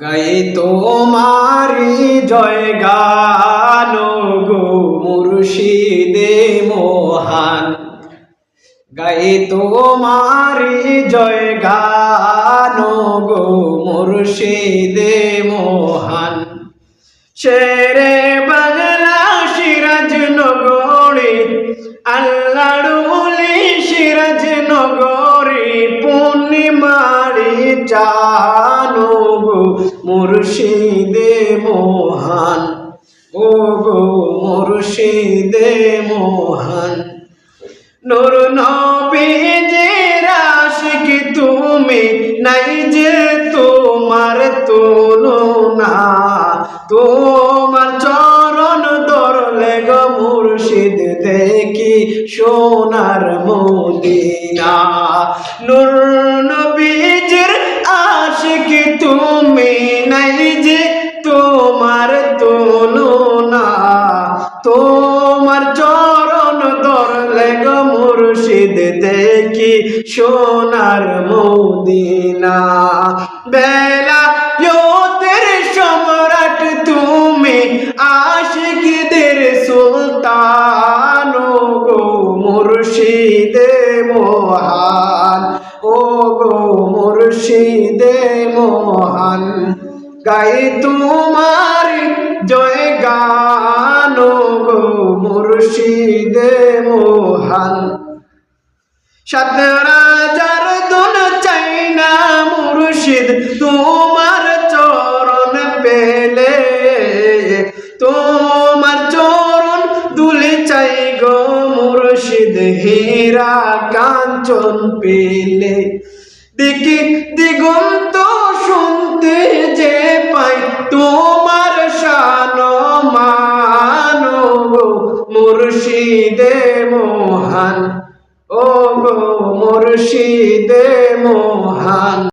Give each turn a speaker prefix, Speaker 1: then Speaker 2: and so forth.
Speaker 1: গাই তোমারি জয় গান গো মুর্শিদে মোহান। গাই তোমারি জয় গান গো মুর্শিদে মোহান। শেরে বাংলা সিরাজ নগরী আল্লাহর ওলি সিরাজ নগরী পূর্ণিমারি চানো গো মুর্শিদে মোহান। ও গো মুর্শিদে মোহান। নূর নবীজির আশিক তুমি, নাই যে তোমার তুলনা। তোমার চরণ ধরলে গো মুর্শিদ দেখি সোনার মদিনা। নূর নবীজির আশিক তুমি, নাই যে তোমার তুলনা। তোমার চরণ ধরলে গো মুর্শিদ দেখি সোনার মদিনা। বেলায়েতের সম্রাট তুমি, আশিকদের সুলতান গো মুর্শিদে মোহান। ও গো মুর্শিদে মোহান। গাই তোমার জয় গান গো মুর্শিদে মোহান। সাত রাজার দোল চাই না মুর্শিদ তোমার চরণ পেলে। তোমার চরণ দুলে চাই গো মুর্শিদ হীরা কাঞ্চন পেলে। দিকে দিগন্ত শুনতে যে পাই তোমার শান মান গো মুর্শিদে মোহান। ও গো মুর্শিদে মোহান।